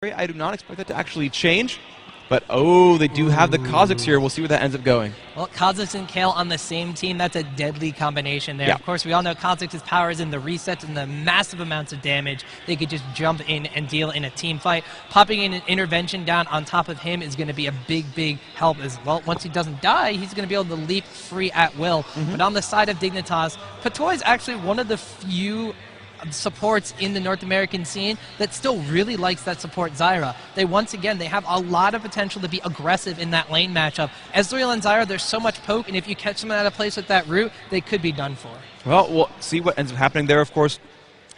I do not expect that to actually change, but oh, they do have the Kazakhs here. We'll see where that ends up going. Well, Kazakhs and Kale on the same team, that's a deadly combination there. Yeah. Of course, we all know Kazakhs' power is in the resets and the massive amounts of damage they could just jump in and deal in a team fight. Popping in an intervention down on top of him is going to be a big help as well. Once he doesn't die, he's going to be able to leap free at will. But on the side of Dignitas, Patoy is actually one of the few supports in the North American scene that still really likes that support Zyra. They have a lot of potential to be aggressive in that lane matchup. Ezreal and Zyra, there's so much poke, and if you catch them out of place with that root, they could be done for. Well, we'll see what ends up happening there, of course.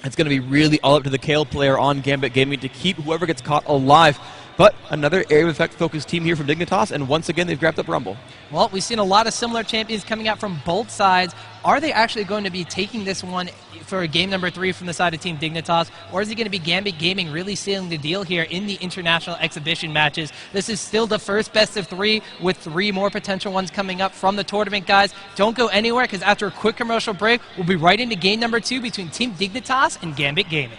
It's going to be really all up to the Kale player on Gambit Gaming to keep whoever gets caught alive. But another area of effect focused team here from Dignitas, and once again they've grabbed up Rumble. Well, we've seen a lot of similar champions coming out from both sides. Are they actually going to be taking this one for game number 3 from the side of Team Dignitas, or is it going to be Gambit Gaming really sealing the deal here in the international exhibition matches? This is still the first best of 3 with 3 more potential ones coming up from the tournament, guys. Don't go anywhere, because after a quick commercial break, we'll be right into game number 2 between Team Dignitas and Gambit Gaming.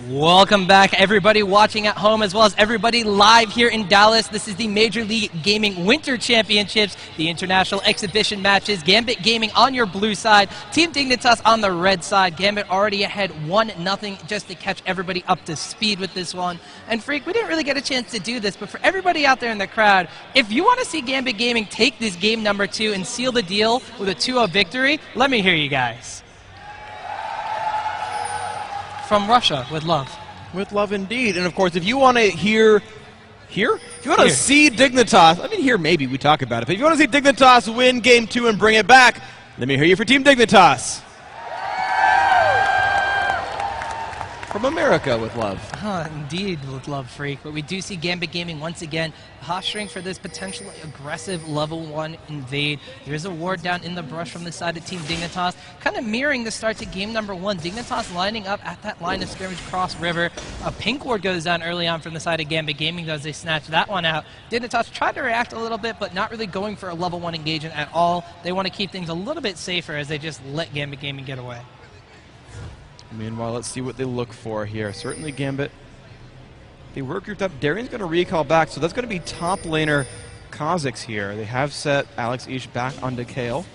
Welcome back, everybody watching at home as well as everybody live here in Dallas. This is the Major League Gaming Winter Championships, the international exhibition matches. Gambit Gaming on your blue side, Team Dignitas on the red side. Gambit already ahead 1-0 just to catch everybody up to speed with this one. And Freak, we didn't really get a chance to do this, but for everybody out there in the crowd, if you want to see Gambit Gaming take this game number 2 and seal the deal with a 2-0 victory, let me hear you guys. From Russia, with love. With love indeed. And of course, if you want to If you want to see Dignitas, I mean, here maybe we talk about it, but if you want to see Dignitas win game 2 and bring it back, let me hear you for Team Dignitas. From America, with love. Indeed, with love, Freak. But we do see Gambit Gaming once again posturing for this potentially aggressive level 1 invade. There's a ward down in the brush from the side of Team Dignitas, kind of mirroring the start to game number 1. Dignitas lining up at that line of scrimmage cross river. A pink ward goes down early on from the side of Gambit Gaming as they snatch that one out. Dignitas tried to react a little bit, but not really going for a level 1 engagement at all. They want to keep things a little bit safer as they just let Gambit Gaming get away. Meanwhile, let's see what they look for here. Certainly Gambit, they were grouped up. Darian's going to recall back, so that's going to be top laner Kazakhs here. They have set Alex Ish back onto Kale.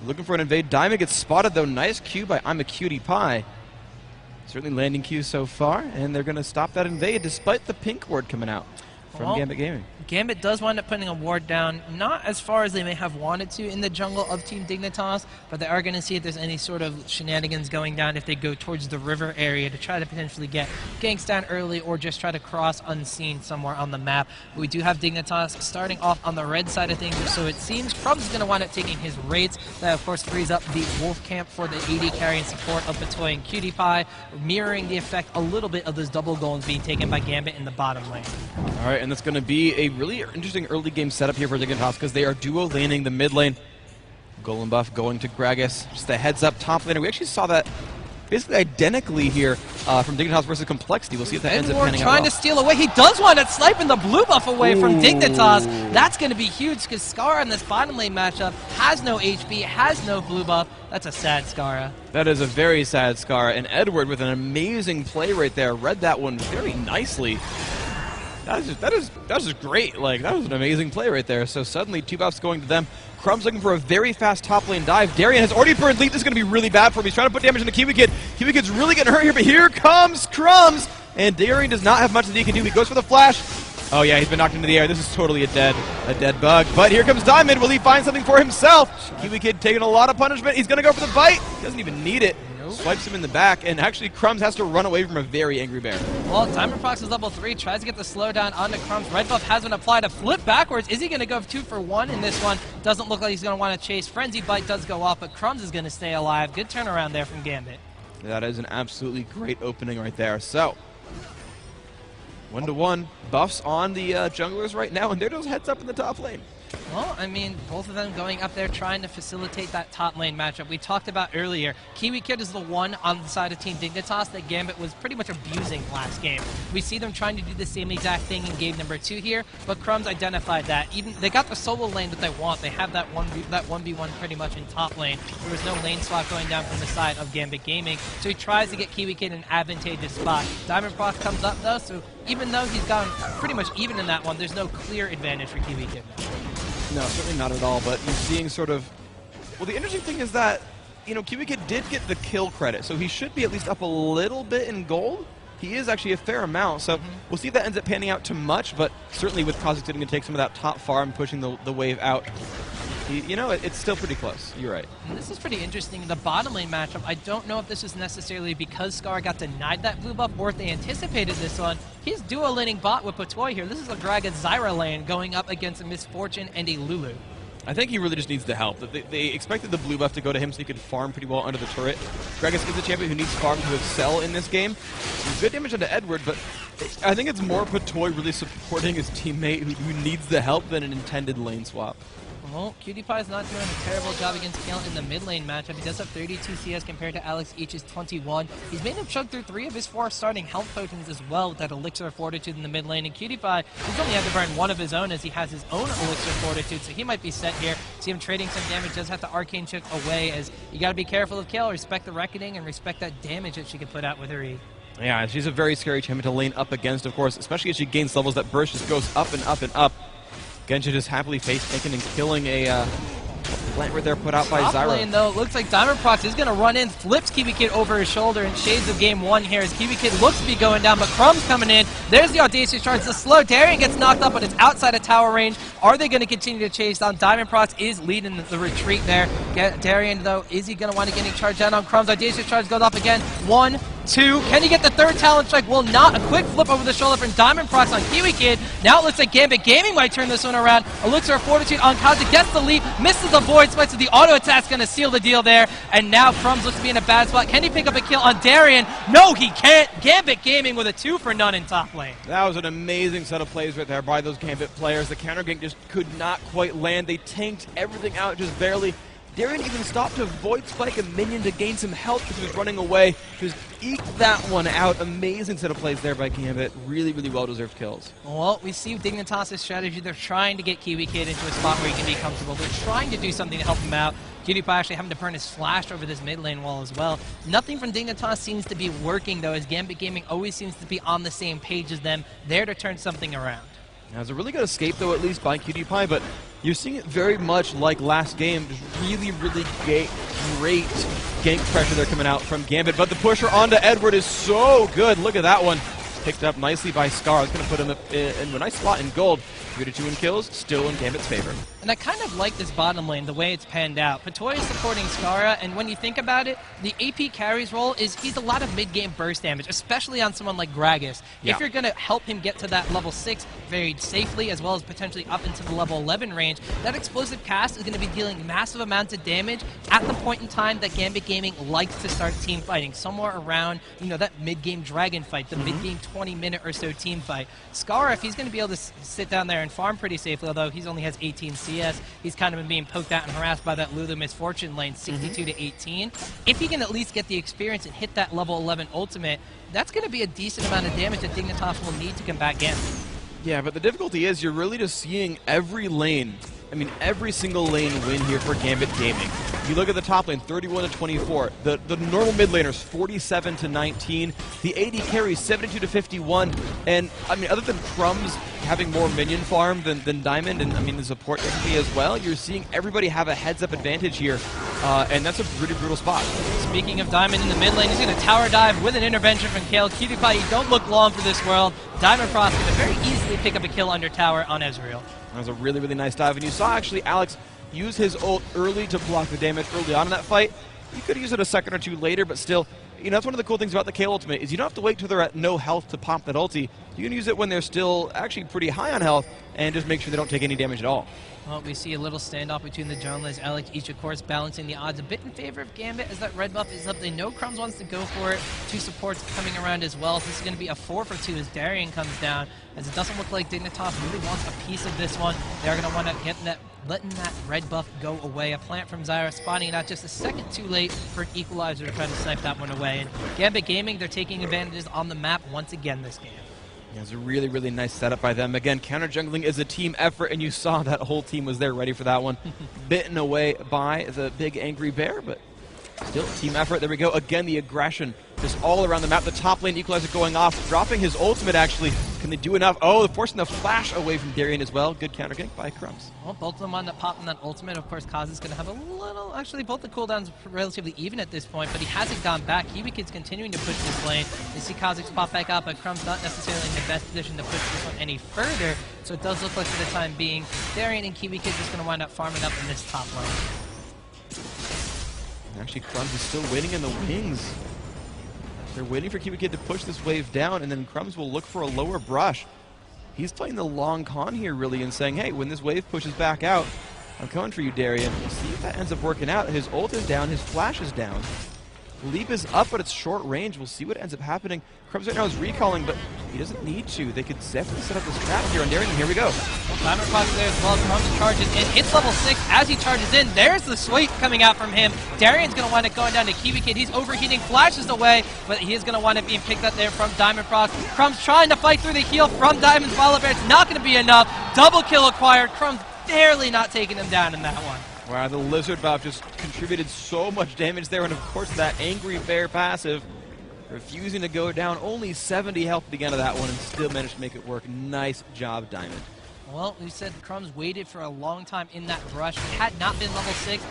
Looking for an invade. Diamond gets spotted, though. Nice Q by I'm a Cutie Pie. Certainly landing Q so far, and they're going to stop that invade despite the pink ward coming out from Gambit Gaming. Gambit does wind up putting a ward down, not as far as they may have wanted to in the jungle of Team Dignitas, but they are going to see if there's any sort of shenanigans going down if they go towards the river area to try to potentially get ganks down early or just try to cross unseen somewhere on the map. But we do have Dignitas starting off on the red side of things, so it seems Krubs is going to wind up taking his rates. That, of course, frees up the Wolf Camp for the AD carry and support of Patoy and Cutie Pie, mirroring the effect a little bit of those double golems being taken by Gambit in the bottom lane. All right, and that's going to be a really interesting early game setup here for Dignitas because they are duo laning the mid lane. Golem buff going to Gragas. Just a heads up top laner. We actually saw that basically identically here from Dignitas versus Complexity. We'll see if that ends up panning out trying to steal away. He does wind up sniping the blue buff away from Dignitas. That's going to be huge because Scar in this bottom lane matchup has no HP, has no blue buff. That's a sad Scara. That is a very sad Scara. And Edward with an amazing play right there. Read that one very nicely. That was just great. Like, that was an amazing play right there. So suddenly 2 buffs going to them. Crumb's looking for a very fast top lane dive. Darian has already burned lead. This is going to be really bad for him. He's trying to put damage into Kiwi Kid. Kiwi Kid's really getting hurt here, but here comes Crumbs. And Darian does not have much that he can do. He goes for the flash. Oh yeah, he's been knocked into the air. This is totally a dead bug. But here comes Diamond. Will he find something for himself? Kiwi Kid taking a lot of punishment. He's going to go for the bite. He doesn't even need it. Swipes him in the back, and actually Crumbs has to run away from a very angry bear. Well, Diamond Prox is level 3, tries to get the slowdown onto Crumbs. Red buff has been applied. A flip backwards. Is he going to go 2 for 1 in this one? Doesn't look like he's going to want to chase. Frenzy Bite does go off, but Crumbs is going to stay alive. Good turnaround there from Gambit. That is an absolutely great opening right there. So, 1-to-1 buffs on the junglers right now, and they're just heads up in the top lane. Well, I mean, both of them going up there trying to facilitate that top lane matchup. We talked about earlier, Kiwi Kid is the one on the side of Team Dignitas that Gambit was pretty much abusing last game. We see them trying to do the same exact thing in game number 2 here, but Crumbs identified that. Even they got the solo lane that they want. They have that 1v1 pretty much in top lane. There was no lane swap going down from the side of Gambit Gaming, so he tries to get Kiwi Kid in an advantageous spot. Diamond Prox comes up though, so even though he's gone pretty much even in that one, there's no clear advantage for Kiwi Kid now. No, certainly not at all, but you're seeing sort of... Well, the interesting thing is that, you know, Kiwi Kid did get the kill credit, so he should be at least up a little bit in gold. He is actually a fair amount, so we'll see if that ends up panning out too much, but certainly with Kha'Zix going to take some of that top farm, pushing the wave out. You know, it's still pretty close. You're right. And this is pretty interesting. The bottom lane matchup, I don't know if this is necessarily because Scar got denied that blue buff or if they anticipated this one. He's dual laning bot with Patoy here. This is a Dragon Zyra lane going up against a Misfortune and a Lulu. I think he really just needs the help. They expected the blue buff to go to him so he could farm pretty well under the turret. Gragas is a champion who needs farm to excel in this game. Good damage onto Edward, but I think it's more Patoy really supporting his teammate who needs the help than an intended lane swap. Well, Cutie Pie is not doing a terrible job against Kale in the mid lane matchup. He does have 32 CS compared to Alex Each's 21. He's made him chug through 3 of his 4 starting health potions as well with that Elixir of Fortitude in the mid lane. And Cutie Pie, he's only had to burn 1 of his own as he has his own Elixir of Fortitude, so he might be set here. See him trading some damage, does have to Arcane Choke away as you gotta be careful of Kale, respect the Reckoning, and respect that damage that she can put out with her E. Yeah, she's a very scary champion to lane up against, of course, especially as she gains levels. That burst just goes up and up and up. Genshin just happily face-taking and killing a plant right there put out by Top Zyra. lane, though, looks like Diamond Prox is going to run in, flips Kiwi Kid over his shoulder in shades of game 1 here as Kiwi Kid looks to be going down, but Crumb's coming in. There's the Audacious Charge. The slow Darian gets knocked up, but it's outside of tower range. Are they going to continue to chase down? Diamond Prox is leading the retreat there. Darian, though, is he going to want to get any charge down on Crumb's? Audacious Charge goes up again. 1, 2. Can he get the 3rd talent strike? Will not. A quick flip over the shoulder from Diamond Prox on Kiwi Kid. Now it looks like Gambit Gaming might turn this one around. Elixir of Fortitude on Kha'Zix gets the leap, misses the void spike, so the auto attack's going to seal the deal there. And now Crumbs looks to be in a bad spot. Can he pick up a kill on Darian? No, he can't. Gambit Gaming with a 2 for none in top lane. That was an amazing set of plays right there by those Gambit players. The counter gank just could not quite land. They tanked everything out just barely. Darian even stopped to void spike a minion to gain some health because he was running away. Just eked that one out. Amazing set of plays there by Gambit. Really, really well-deserved kills. Well, we see Dignitas' strategy. They're trying to get Kiwi Kid into a spot where he can be comfortable. They're trying to do something to help him out. Cutie Pie actually having to burn his flash over this mid lane wall as well. Nothing from Dignitas seems to be working, though, as Gambit Gaming always seems to be on the same page as them, there to turn something around. Now, it's a really good escape, though, at least by Cutie Pie, but you're seeing it very much like last game. Just really, really great gank pressure there coming out from Gambit, but the pusher onto Edward is so good. Look at that one. Picked up nicely by Scar. It's going to put him in a nice spot in gold. 3-2 in kills, still in Gambit's favor. And I kind of like this bottom lane, the way it's panned out. Patoy is supporting Skara, and when you think about it, the AP carries role is he's a lot of mid-game burst damage, especially on someone like Gragas. Yeah. If you're going to help him get to that level 6 very safely, as well as potentially up into the level 11 range, that explosive cast is going to be dealing massive amounts of damage at the point in time that Gambit Gaming likes to start team fighting, somewhere around, you know, that mid-game dragon fight, the mid-game 20-minute or so team fight. Skara, if he's going to be able to sit down there and farm pretty safely, although he only has 18 CS, he's kind of been being poked out and harassed by that Lulu Misfortune lane, 62 to 18. If he can at least get the experience and hit that level 11 ultimate, that's going to be a decent amount of damage that Dignitas will need to combat Gambit. Yeah, but the difficulty is you're really just seeing every lane, I mean every single lane win here for Gambit Gaming. You look at the top lane, 31-24. The normal mid laners, 47-19. The AD carries 72-51. And I mean, other than Crumbs having more minion farm than Diamond, and I mean the support enemy as well, you're seeing everybody have a heads-up advantage here, and that's a pretty brutal spot. Speaking of Diamond in the mid lane, he's going to tower dive with an intervention from Kale. PewDiePie, you don't look long for this world. Diamond Frost going to very easily pick up a kill under tower on Ezreal. That was a really, really nice dive, and you saw actually Alex use his ult early to block the damage early on in that fight. You could use it a second or two later, but still, you know, that's one of the cool things about the Kale ultimate is you don't have to wait till they're at no health to pop that ulti. You can use it when they're still actually pretty high on health and just make sure they don't take any damage at all. Well, we see a little standoff between the junglers. Alex each, of course, balancing the odds a bit in favor of Gambit as that red buff is up. They know Crumbs wants to go for it. Two supports coming around as well. So this is going to be a 4-for-2 as Darien comes down, as it doesn't look like Dignitas really wants a piece of this one. They're going to want to letting that red buff go away. A plant from Zyra, spotting it out just a second too late for an equalizer to try to snipe that one away. And Gambit Gaming, they're taking advantages on the map once again this game. Yeah, it was a really, really nice setup by them. Again, counter jungling is a team effort, and you saw that whole team was there ready for that one. Bitten away by the big angry bear, but still team effort. There we go. Again, the aggression just all around the map. The top lane equalizer going off, dropping his ultimate actually. Can they do enough? Oh, they're forcing the flash away from Darien as well. Good counter gank by Crumbs. Well, both of them on that popping that ultimate. Of course, Kaz is going to have a little, actually both the cooldowns relatively even at this point, but he hasn't gone back. KiwiKid's continuing to push this lane. They see Kha'Zix pop back up, but Crumbs not necessarily in the best position to push this one any further. So it does look like for the time being, Darien and KiwiKid just going to wind up farming up in this top lane. And actually, Crumbs is still waiting in the wings. They're waiting for KiwiKid to push this wave down, and then Crumbs will look for a lower brush. He's playing the long con here, really, and saying, hey, when this wave pushes back out, I'm coming for you, Darien. We'll see if that ends up working out. His ult is down, his flash is down. Leap is up, but it's short range. We'll see what ends up happening. Crumbs right now is recalling, but he doesn't need to. They could definitely set up this trap here on Darien, and here we go. Well, Diamond Frost there as well. Crumbs charges in, hits level 6 as he charges in. There's the sweep coming out from him. Darien's going to wind up going down to KiwiKid. He's overheating, flashes away, but he is going to wind up being picked up there from Diamond Frost. Crumbs trying to fight through the heal from Diamond's Volibear. It's not going to be enough. Double kill acquired. Crumbs barely not taking him down in that one. Wow, the Lizard buff just contributed so much damage there, and of course that Angry Bear passive refusing to go down. Only 70 health at the end of that one and still managed to make it work. Nice job, Diamond. Well, we said Crumbs waited for a long time in that brush. He had not been level 6.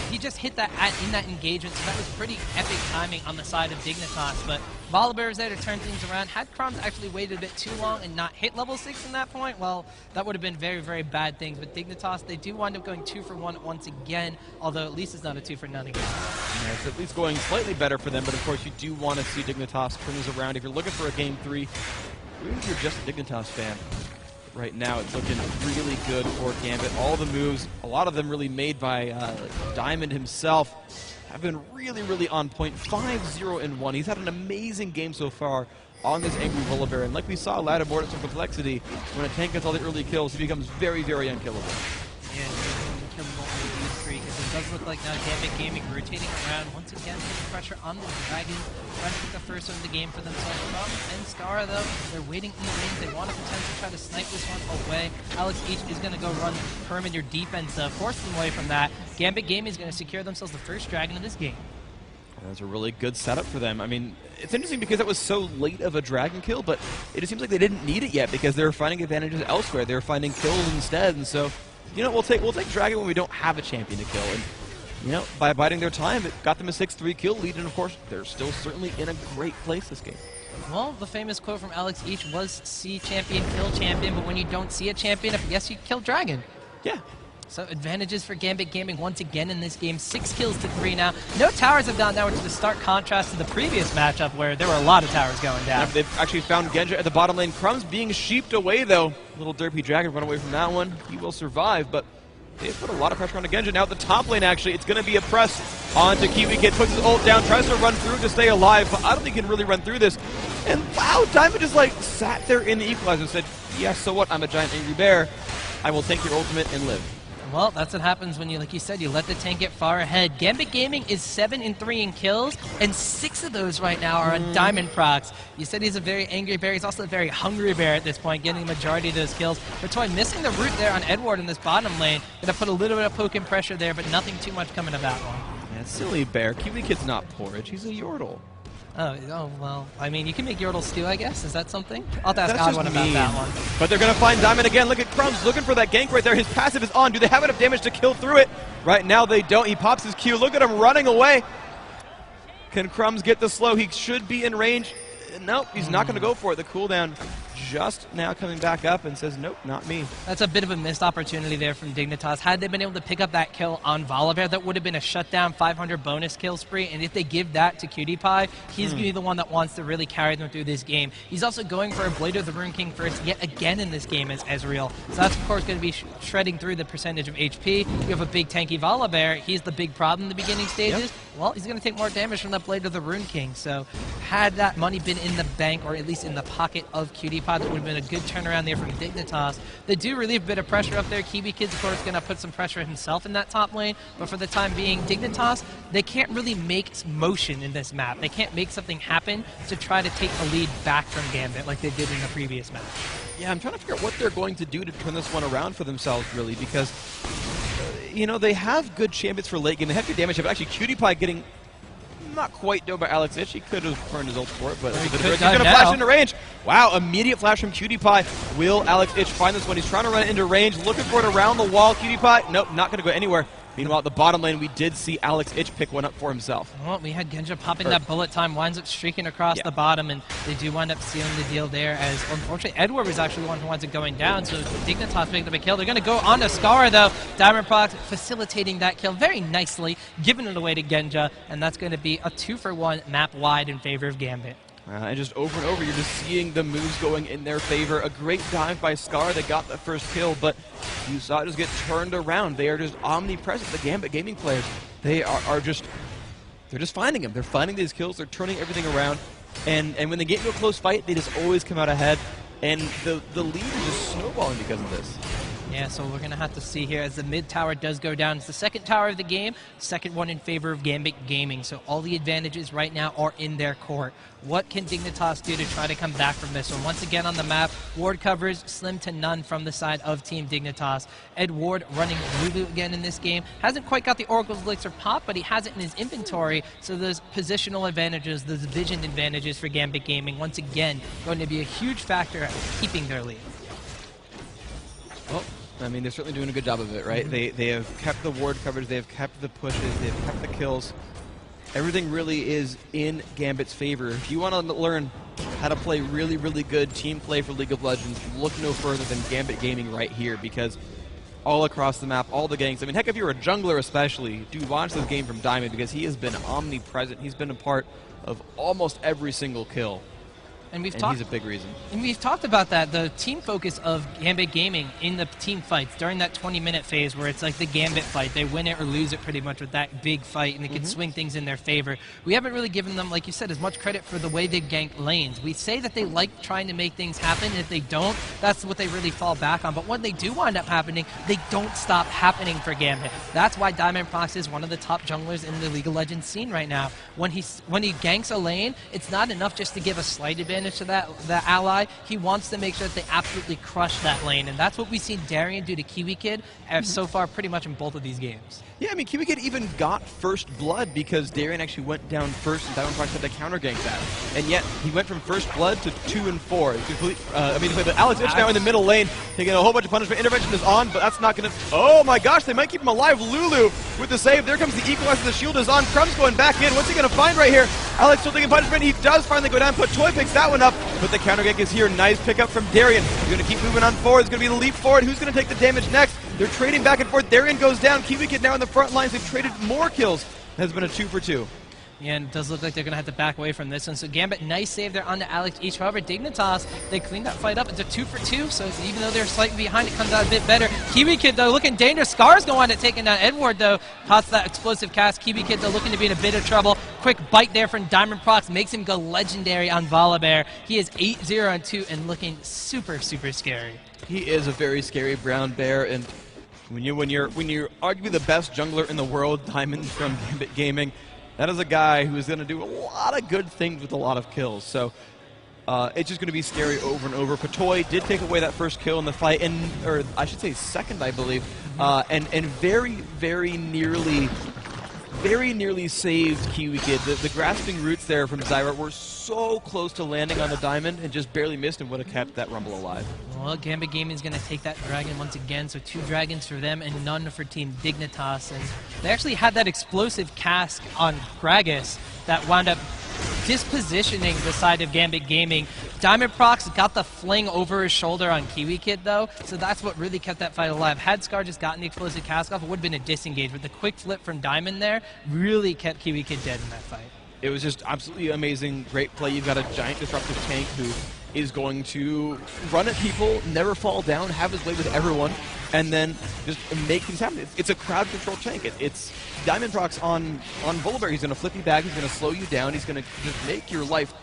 He just hit that in that engagement, so that was pretty epic timing on the side of Dignitas. But Volibear is there to turn things around. Had Crumbs actually waited a bit too long and not hit level 6 in that point, well, that would have been very, very bad things. But Dignitas, they do wind up going 2 for 1 once again, although at least it's not a 2 for none again. Yeah, it's at least going slightly better for them, but of course you do want to see Dignitas turn this around. If you're looking for a game 3, even if you're just a Dignitas fan, right now it's looking really good for Gambit. All the moves, a lot of them really made by Diamond himself, have been really, really on point. 5-0-1. He's had an amazing game so far on this Angry Volibear, and like we saw Ladder Board at some complexity, when a tank gets all the early kills, he becomes very, very unkillable. Yeah, unkillable on the use streak, as it does look like now Gambit Gaming rotating around once again, putting pressure on the Dragon, trying to get the first one of the game for themselves. And Skara, though, they're waiting in the wings. They want to potentially try to snipe this one away. Alex Each is going to go run perimeter defense, force them away from that. Gambit Gaming is going to secure themselves the first Dragon of this game. That's a really good setup for them. I mean, it's interesting because that was so late of a dragon kill, but it just seems like they didn't need it yet because they were finding advantages elsewhere. They were finding kills instead, and so, you know, we'll take dragon when we don't have a champion to kill. And, you know, by biding their time, it got them a 6-3 kill lead, and of course, they're still certainly in a great place this game. Well, the famous quote from Alex Each was, see champion, kill champion, but when you don't see a champion, yes, you kill dragon. Yeah. So advantages for Gambit Gaming once again in this game. 6 kills to 3 now. No towers have gone down, which is a stark contrast to the previous matchup where there were a lot of towers going down. Yeah, they've actually found Genja at the bottom lane. Crumbs being sheeped away, though. Little derpy dragon run away from that one. He will survive, but they've put a lot of pressure on the Genja. Now at the top lane, actually, it's going to be a press onto KiwiKid. Puts his ult down, tries to run through to stay alive, but I don't think he can really run through this. And wow, Diamond just like sat there in the equalizer and said, yeah, so what? I'm a giant angry bear. I will take your ultimate and live. Well, that's what happens when you, like you said, you let the tank get far ahead. Gambit Gaming is 7-3 in kills, and 6 of those right now are on Diamond Procs. You said he's a very angry bear. He's also a very hungry bear at this point, getting the majority of those kills. But Toy missing the root there on Edward in this bottom lane. Gonna put a little bit of poke and pressure there, but nothing too much coming of that one. Man, silly bear. Kiwi Kid's not porridge. He's a Yordle. Oh, well, I mean, you can make Yordle stew, I guess. Is that something? I'll have to ask That's Odd just one mean. about that one. But they're going to find Diamond again. Look at Crumbs looking for that gank right there. His passive is on. Do they have enough damage to kill through it? Right now they don't. He pops his Q. Look at him running away. Can Crumbs get the slow? He should be in range. Nope, he's not going to go for it. The cooldown just now coming back up and says, nope, not me. That's a bit of a missed opportunity there from Dignitas. Had they been able to pick up that kill on Volibear, that would have been a shutdown 500 bonus kill spree. And if they give that to Cutie Pie, he's going to be the one that wants to really carry them through this game. He's also going for a Blade of the Rune King first yet again in this game as Ezreal. So that's, of course, going to be shredding through the percentage of HP. You have a big tanky Volibear. He's the big problem in the beginning stages. Yep. Well, he's going to take more damage from that Blade of the Rune King. So had that money been in the bank, or at least in the pocket of Cutie Pie, that would have been a good turnaround there from Dignitas. They do relieve a bit of pressure up there. Kiwi Kid's, of course, going to put some pressure himself in that top lane, but for the time being, Dignitas, they can't really make motion in this map. They can't make something happen to try to take the lead back from Gambit like they did in the previous match. Yeah, I'm trying to figure out what they're going to do to turn this one around for themselves, really, because, you know, they have good champions for late game. They have good damage, but actually Cutie Pie getting not quite done by Alex Ich. He could have burned his ult for it, but he's going to flash into range. Wow, immediate flash from Cutie Pie. Will Alex Ich find this one? He's trying to run it into range, looking for it around the wall. Cutie Pie, nope, not going to go anywhere. Meanwhile, at the bottom lane, we did see Alex Ich pick one up for himself. Well, we had Genja popping that bullet time, winds up streaking across the bottom, and they do wind up sealing the deal there, as unfortunately Edward was actually the one who winds up going down, so Dignitas making the big kill. They're going to go on to Scar, though. Diamond Procs facilitating that kill very nicely, giving it away to Genja, and that's going to be a 2-for-1 map-wide in favor of Gambit. And just over and over, you're just seeing the moves going in their favor. A great dive by Scar. They got that first kill, but you saw it just get turned around. They are just omnipresent, the Gambit Gaming players. They are just, they're just finding them. They're finding these kills. They're turning everything around. And when they get into a close fight, they just always come out ahead. And the lead is just snowballing because of this. Yeah, so we're going to have to see here as the mid tower does go down. It's the second tower of the game, second one in favor of Gambit Gaming. So all the advantages right now are in their court. What can Dignitas do to try to come back from this one? Once again on the map, ward coverage slim to none from the side of Team Dignitas. Ed Ward running Lulu again in this game. Hasn't quite got the Oracle's Elixir pop, but he has it in his inventory. So those positional advantages, those vision advantages for Gambit Gaming, once again, going to be a huge factor at keeping their lead. Well, I mean, they're certainly doing a good job of it, right? They have kept the ward coverage, they have kept the pushes, they have kept the kills. Everything really is in Gambit's favor. If you want to learn how to play really, really good team play for League of Legends, look no further than Gambit Gaming right here, because all across the map, all the ganks. I mean, heck, if you're a jungler especially, do watch this game from Diamond, because he has been omnipresent. He's been a part of almost every single kill. And he's a big reason. And we've talked about that, the team focus of Gambit Gaming in the team fights during that 20-minute phase where it's like the Gambit fight. They win it or lose it pretty much with that big fight, and they can swing things in their favor. We haven't really given them, like you said, as much credit for the way they gank lanes. We say that they like trying to make things happen, and if they don't, that's what they really fall back on. But when they do wind up happening, they don't stop happening for Gambit. That's why Diamond Procs is one of the top junglers in the League of Legends scene right now. When he ganks a lane, it's not enough just to give a slight advantage to that ally. He wants to make sure that they absolutely crush that lane, and that's what we've seen Darian do to Kiwi Kid so far pretty much in both of these games. Yeah, I mean, Kiwi Kid even got first blood because Darian actually went down first and Diamond Procs had to counter gank that. And yet, he went from first blood to 2 and 4. But Alex Ich now in the middle lane, taking a whole bunch of punishment. Intervention is on, but that's not going to... Oh my gosh, they might keep him alive. Lulu with the save. There comes the equalizer. The shield is on. Crumb's going back in. What's he going to find right here? Alex still taking punishment. He does finally go down, but Toy picks that one up. But the counter gank is here. Nice pickup from Darian. He's going to keep moving on forward. It's going to be the leap forward. Who's going to take the damage next? They're trading back and forth. Darian goes down. Kiwi Kid now in the front lines. They've traded more kills. It has been a 2-for-2. Yeah, and it does look like they're going to have to back away from this one. So Gambit, nice save there onto Alex Ich. However, Dignitas, they cleaned that fight up. It's a 2-for-2, so even though they're slightly behind, it comes out a bit better. Kiwi Kid, though, looking dangerous. Scar's going to taking down Edward, though. Pops that explosive cast. Kiwi Kid, though, looking to be in a bit of trouble. Quick bite there from Diamond Procs makes him go legendary on Volibear. He is 8-0-2 and looking super, super scary. He is a very scary brown bear, and When you're arguably the best jungler in the world, Diamond from Gambit Gaming, that is a guy who is going to do a lot of good things with a lot of kills. So it's just going to be scary over and over. Patoy did take away that first kill in the fight, or I should say second, I believe, and very nearly saved Kiwi Kid. The grasping roots there from Zyra were so close to landing on the Diamond and just barely missed and would have kept that Rumble alive. Well, Gambit Gaming is going to take that Dragon once again, so 2 Dragons for them and none for Team Dignitas. And they actually had that explosive cask on Gragas that wound up dispositioning the side of Gambit Gaming. Diamond Prox got the fling over his shoulder on Kiwi Kid, though, so that's what really kept that fight alive. Had Scar just gotten the explosive cask off, it would have been a disengage, but the quick flip from Diamond there really kept Kiwi Kid dead in that fight. It was just absolutely amazing, great play. You've got a giant disruptive tank who is going to run at people, never fall down, have his way with everyone, and then just make things happen. It's a crowd control tank. It's Diamond Prox on Volibear. He's going to flip you back, he's going to slow you down, he's going to just make your life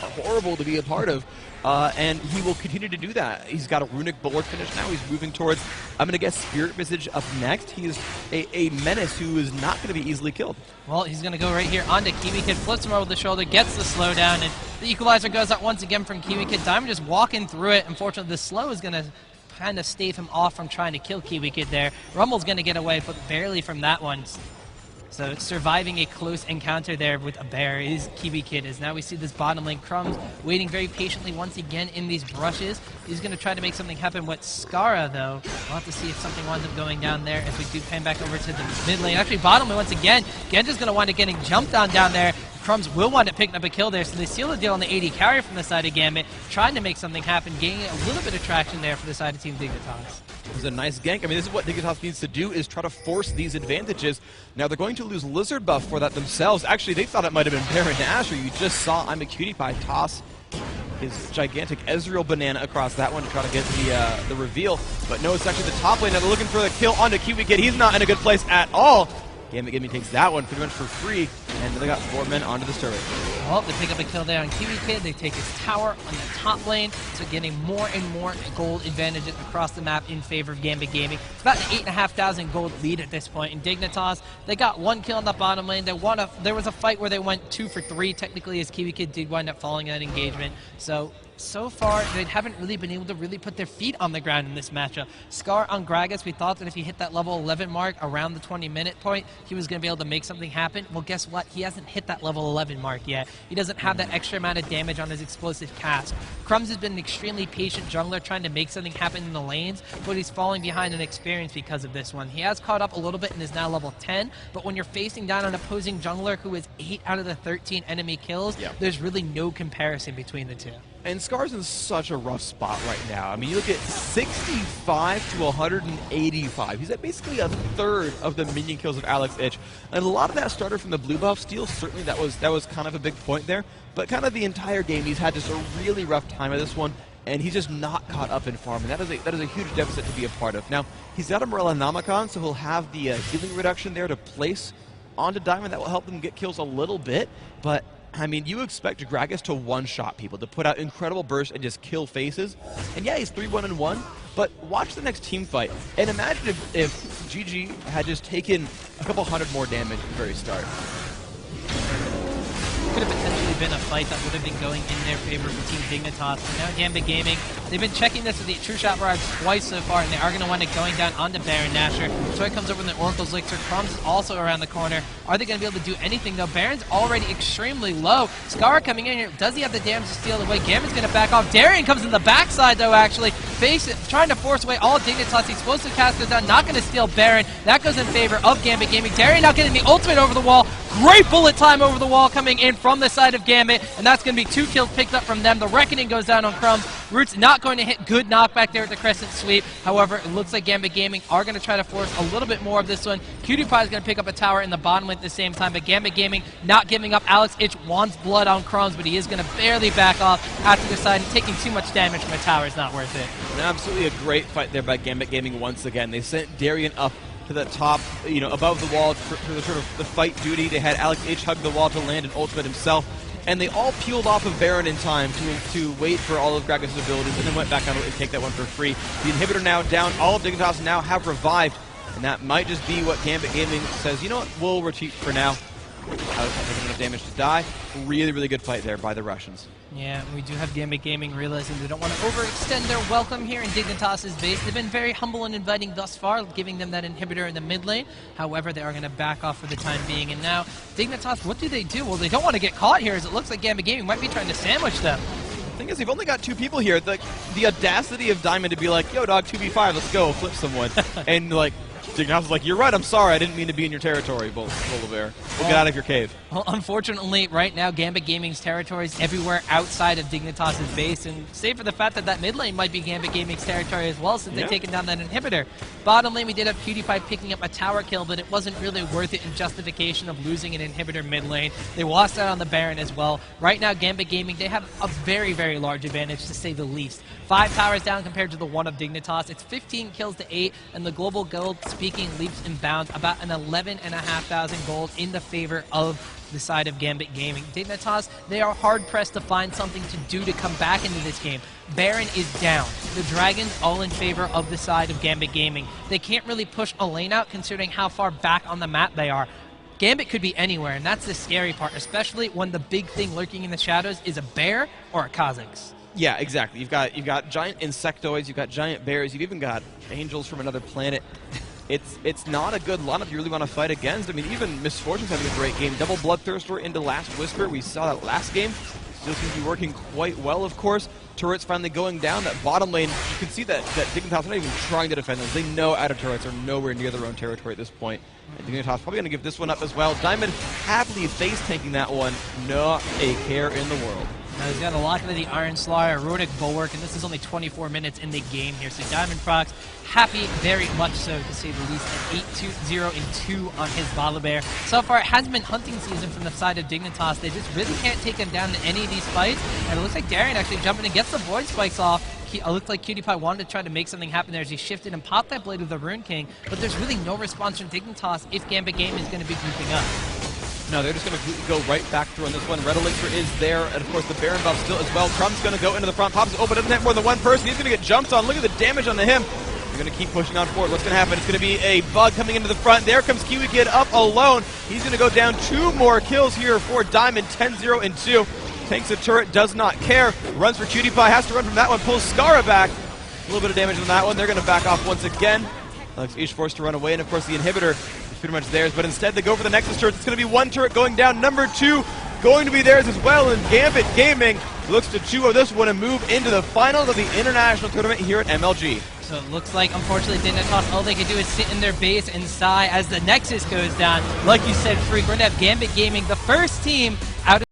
horrible to be a part of. And he will continue to do that. He's got a Runic Bulwark finish now. He's moving towards, I'm going to guess, Spirit Visage up next. He is a menace who is not going to be easily killed. Well, he's going to go right here onto Kiwi Kid, flips him over the shoulder, gets the slowdown, and the Equalizer goes out once again from Kiwi Kid. Diamond just walking through it. Unfortunately, the slow is going to kind of stave him off from trying to kill Kiwi Kid there. Rumble's going to get away, but barely from that one. So surviving a close encounter there with a bear is Kiwi Kid. As now we see this bottom lane, Crumbs waiting very patiently once again in these brushes. He's going to try to make something happen with Skara, though. We'll have to see if something winds up going down there as we do pan back over to the mid lane. Actually, bottom lane once again. Genja's going to wind up getting jumped on down there. Crumbs will wind up picking up a kill there, so they seal the deal on the AD carry from the side of Gambit, trying to make something happen, gaining a little bit of traction there for the side of Team Dignitas. It was a nice gank. I mean, this is what Dignitas needs to do, is try to force these advantages. Now, they're going to lose Lizard buff for that themselves. Actually, they thought it might have been Baron Asher. You just saw I'm a Cutie Pie toss his gigantic Ezreal banana across that one to try to get the reveal. But no, it's actually the top lane. Now they're looking for the kill onto Kiwi Kid. He's not in a good place at all. Gambit Gaming takes that one pretty much for free, and they got 4 men onto this turret. Well, they pick up a kill there on Kiwi Kid. They take his tower on the top lane, so getting more and more gold advantages across the map in favor of Gambit Gaming. It's about an 8,500 gold lead at this point. In Dignitas, they got 1 kill on the bottom lane. There was a fight where they went 2 for 3, technically, as Kiwi Kid did wind up falling in that engagement. So far, they haven't really been able to really put their feet on the ground in this matchup. Scar on Gragas, we thought that if he hit that level 11 mark around the 20-minute point, he was going to be able to make something happen. Well, guess what? He hasn't hit that level 11 mark yet. He doesn't have that extra amount of damage on his explosive cast. Crumbs has been an extremely patient jungler trying to make something happen in the lanes, but he's falling behind in experience because of this one. He has caught up a little bit and is now level 10, but when you're facing down an opposing jungler who is 8 out of the 13 enemy kills, there's really no comparison between the two. And Scar's in such a rough spot right now. I mean, you look at 65 to 185. He's at basically a third of the minion kills of Alex Ich. And a lot of that started from the blue buff steal. Certainly that was kind of a big point there. But kind of the entire game, he's had just a really rough time of this one. And he's just not caught up in farm. And that is a huge deficit to be a part of. Now, he's got a Morella Namicon, so he'll have the healing reduction there to place onto Diamond. That will help them get kills a little bit. But I mean, you expect Gragas to one-shot people, to put out incredible bursts and just kill faces. And yeah, he's 3-1-1, but watch the next team fight. And imagine if GG had just taken a couple hundred more damage at the very start. Could have potentially been a fight that would have been going in their favor for Team Dignitas. But now Gambit Gaming, they've been checking this with the True Shot Barrage twice so far, and they are going to wind up going down onto Baron Nashor. Toy comes over in the Oracle's Elixir. Crumbs is also around the corner. Are they going to be able to do anything, though? Baron's already extremely low. Scar coming in here. Does he have the damage to steal away? Gambit's going to back off. Darian comes in the backside, though, actually. Trying to force away all Dignitas. The explosive cast goes down. Not going to steal Baron. That goes in favor of Gambit Gaming. Darian now getting the ultimate over the wall. Great bullet time over the wall coming in from the side of Gambit, and that's going to be 2 kills picked up from them. The Reckoning goes down on Crumbs. Root's not going to hit. Good knockback there at the Crescent Sweep. However, it looks like Gambit Gaming are going to try to force a little bit more of this one. Cutie Pie is going to pick up a tower in the bottom lane at the same time, but Gambit Gaming not giving up. Alex Ich wants blood on Crumbs, but he is going to barely back off after deciding taking too much damage from a tower is not worth it. And absolutely a great fight there by Gambit Gaming once again. They sent Darian up to the top, above the wall for the sort of the fight duty. They had Alex H hug the wall to land an ultimate himself. and they all peeled off of Baron in time to wait for all of Gragas' abilities, and then went back on and take that one for free. The inhibitor now down. All of Dignitas now have revived, and that might just be what Gambit Gaming says, you know what, we'll retreat for now. Not taking enough damage to die. Really, really good fight there by the Russians. Yeah, we do have Gambit Gaming realizing they don't want to overextend their welcome here in Dignitas' base. They've been very humble and inviting thus far, giving them that inhibitor in the mid lane. However, they are going to back off for the time being. And now, Dignitas, what do? Well, they don't want to get caught here, as it looks like Gambit Gaming might be trying to sandwich them. The thing is, you've only got 2 people here. The audacity of Diamond to be like, yo, dog, 2v5, let's go, flip someone. And, like, Dignitas is like, you're right, I'm sorry, I didn't mean to be in your territory, Bull-Bear. We'll get out of your cave. Well, unfortunately, right now, Gambit Gaming's territory is everywhere outside of Dignitas' base, and save for the fact that that mid lane might be Gambit Gaming's territory as well, since they've taken down that inhibitor. Bottom lane, we did have PewDiePie picking up a tower kill, but it wasn't really worth it in justification of losing an inhibitor mid lane. They lost out on the Baron as well. Right now, Gambit Gaming, they have a very, very large advantage, to say the least. 5 towers down compared to the 1 of Dignitas. It's 15 kills to 8, and the global gold, speaking leaps and bounds, about an 11,500 gold in the favor of the side of Gambit Gaming. Dignitas, they are hard-pressed to find something to do to come back into this game. Baron is down. The Dragons all in favor of the side of Gambit Gaming. They can't really push a lane out considering how far back on the map they are. Gambit could be anywhere, and that's the scary part, especially when the big thing lurking in the shadows is a bear or a Kha'Zix. Yeah, exactly. You've got giant insectoids, you've got giant bears, you've even got angels from another planet. It's not a good lineup you really want to fight against. I mean, even Misfortune's having a great game. Double Bloodthirster into Last Whisper. We saw that last game. Still seems to be working quite well, of course. Turrets finally going down. That bottom lane, you can see that Dignitas are not even trying to defend them. They know outer turrets are nowhere near their own territory at this point. And Dignitas probably going to give this one up as well. Diamond happily face tanking that one. Not a care in the world. Now he's got a lock into the Iron Slayer, Runic Bulwark, and this is only 24 minutes in the game here. So Diamond Prox, happy very much so, to say the least, at 8-2-0-2 on his Volibear. So far, it hasn't been hunting season from the side of Dignitas. They just really can't take him down in any of these fights. And it looks like Darien actually jumping and gets the Void Spikes off. It looked like PewDiePie wanted to try to make something happen there as he shifted and popped that blade of the Rune King, but there's really no response from Dignitas if Gambit Game is going to be grouping up. No, they're just going to go right back through on this one. Red Elixir is there, and of course the Baron buff still as well. Crumb's going to go into the front. Pops open, doesn't have more than one person. He's going to get jumped on. Look at the damage onto him. They're going to keep pushing on forward. What's going to happen? It's going to be a bug coming into the front. There comes Kiwi Kid up alone. He's going to go down 2 more kills here for Diamond, 10-0-2. Takes a turret, does not care. Runs for PewDiePie, has to run from that one. Pulls Skara back. A little bit of damage on that one. They're going to back off once again. Alex Ish forced to run away, and of course the inhibitor is pretty much theirs, but instead they go for the Nexus turret. It's going to be 1 turret going down. Number 2 going to be theirs as well, and Gambit Gaming looks to chew of this one and move into the finals of the international tournament here at MLG. So it looks like, unfortunately, Dignitas, all they can do is sit in their base and sigh as the Nexus goes down. Like you said, Freak, we're going to have Gambit Gaming, the first team out of